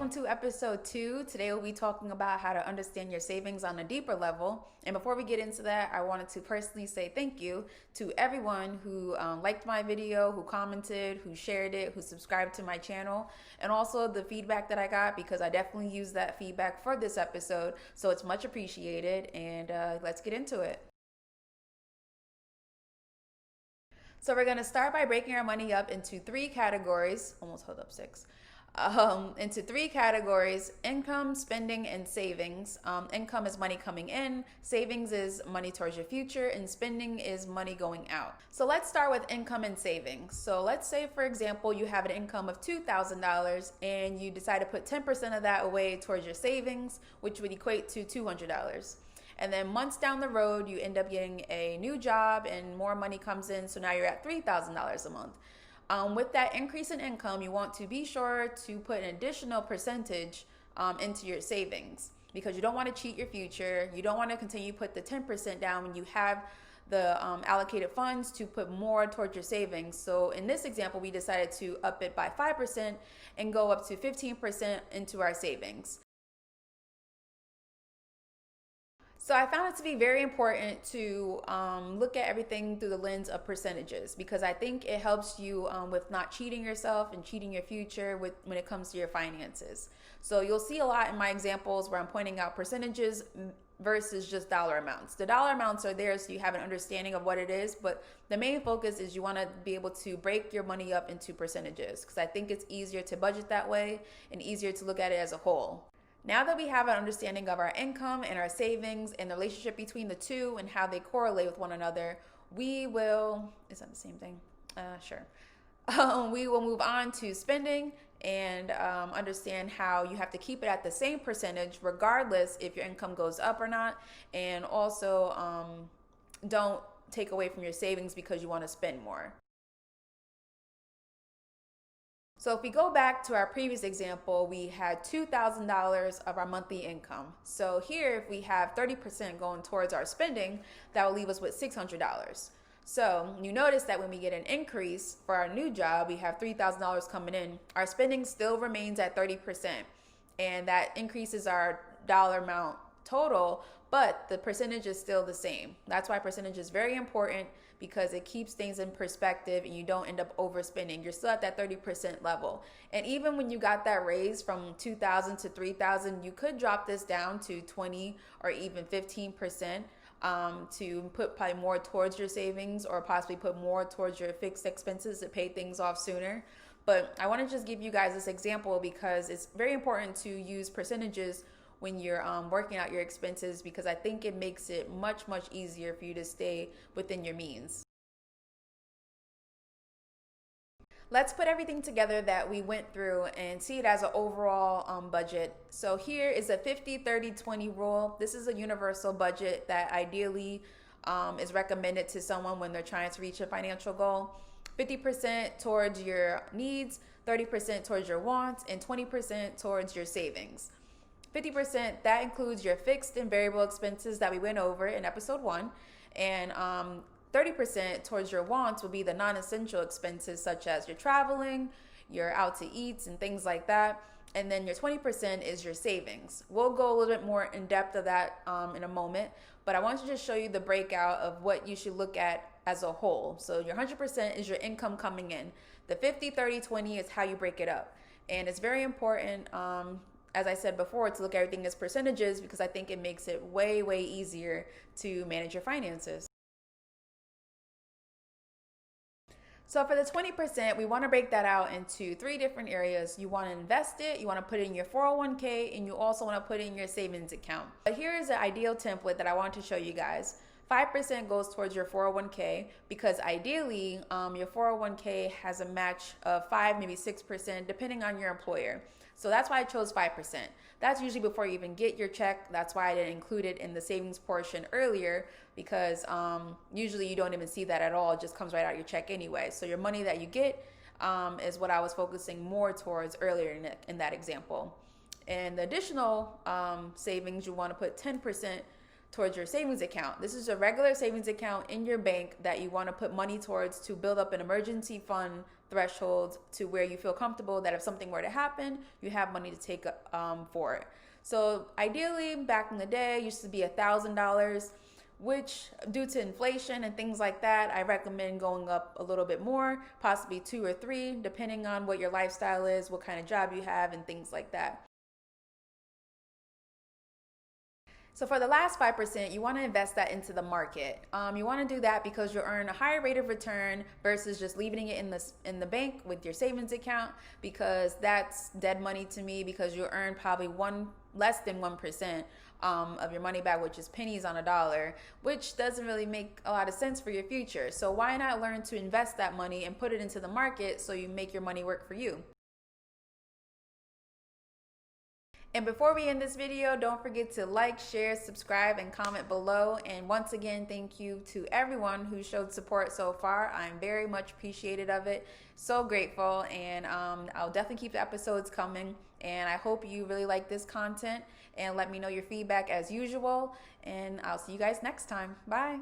welcome to episode 2. Today we'll be talking about how to understand your savings on a deeper level. And before we get into that, I wanted to personally say thank you to everyone who liked my video, who commented, who shared it, who subscribed to my channel, and also the feedback that I got, because I definitely used that feedback for this episode. So it's much appreciated, and let's get into it. So we're going to start by breaking our money up into 3 categories, into 3 categories: income, spending, and savings. Income is money coming in, savings is money towards your future, and spending is money going out. So let's start with income and savings. So let's say, for example, you have an income of $2,000 and you decide to put 10% of that away towards your savings, which would equate to $200. And then months down the road, you end up getting a new job and more money comes in, so now you're at $3,000 a month. With that increase in income, you want to be sure to put an additional percentage into your savings, because you don't want to cheat your future. You don't want to continue to put the 10% down when you have the allocated funds to put more towards your savings. So in this example, we decided to up it by 5% and go up to 15% into our savings. So I found it to be very important to look at everything through the lens of percentages, because I think it helps you with not cheating yourself and cheating your future when it comes to your finances. So you'll see a lot in my examples where I'm pointing out percentages versus just dollar amounts. The dollar amounts are there so you have an understanding of what it is, but the main focus is you want to be able to break your money up into percentages, because I think it's easier to budget that way and easier to look at it as a whole. Now that we have an understanding of our income and our savings and the relationship between the two and how they correlate with one another, we will move on to spending and understand how you have to keep it at the same percentage regardless if your income goes up or not, and also don't take away from your savings because you want to spend more. So if we go back to our previous example, we had $2,000 of our monthly income. So here, if we have 30% going towards our spending, that will leave us with $600. So you notice that when we get an increase for our new job, we have $3,000 coming in. Our spending still remains at 30%, and that increases our dollar amount total, but the percentage is still the same. That's why percentage is very important, because it keeps things in perspective and you don't end up overspending. You're still at that 30% level. And even when you got that raise from $2,000 to $3,000, you could drop this down to 20 or even 15% to put probably more towards your savings, or possibly put more towards your fixed expenses to pay things off sooner. But I want to just give you guys this example because it's very important to use percentages when you're working out your expenses, because I think it makes it much easier for you to stay within your means. Let's put everything together that we went through and see it as an overall budget. So here is a 50-30-20 rule. This is a universal budget that ideally is recommended to someone when they're trying to reach a financial goal. 50% towards your needs, 30% towards your wants, and 20% towards your savings. 50%, that includes your fixed and variable expenses that we went over in episode 1, and 30% towards your wants will be the non-essential expenses, such as your traveling, your out to eats, and things like that. And then your 20% is your savings. We'll go a little bit more in depth of that in a moment, but I want to just show you the breakout of what you should look at as a whole. So your 100% is your income coming in. The 50-30-20 is how you break it up. And it's very important, as I said before, to look at everything as percentages, because I think it makes it way easier to manage your finances. So for the 20%, we want to break that out into 3 different areas. You want to invest it, you want to put it in your 401k, and you also want to put it in your savings account. But here is an ideal template that I want to show you guys. 5% goes towards your 401k, because ideally your 401k has a match of 5, maybe 6%, depending on your employer. So that's why I chose 5%. That's usually before you even get your check. That's why I didn't include it in the savings portion earlier, because usually you don't even see that at all. It just comes right out of your check anyway. So your money that you get is what I was focusing more towards earlier in that example. And the additional savings, you want to put 10% towards your savings account. This is a regular savings account in your bank that you want to put money towards to build up an emergency fund threshold to where you feel comfortable that if something were to happen, you have money to take for it. So ideally, back in the day, it used to be $1,000, which due to inflation and things like that, I recommend going up a little bit more, possibly 2 or 3, depending on what your lifestyle is, what kind of job you have, and things like that. So for the last 5%, you want to invest that into the market. You want to do that because you'll earn a higher rate of return versus just leaving it in the bank with your savings account, because that's dead money to me, because you'll earn probably less than 1% of your money back, which is pennies on a dollar, which doesn't really make a lot of sense for your future. So why not learn to invest that money and put it into the market so you make your money work for you? And before we end this video, don't forget to like, share, subscribe, and comment below. And once again, thank you to everyone who showed support so far. I'm very much appreciative of it. So grateful. And I'll definitely keep the episodes coming. And I hope you really like this content. And let me know your feedback as usual. And I'll see you guys next time. Bye.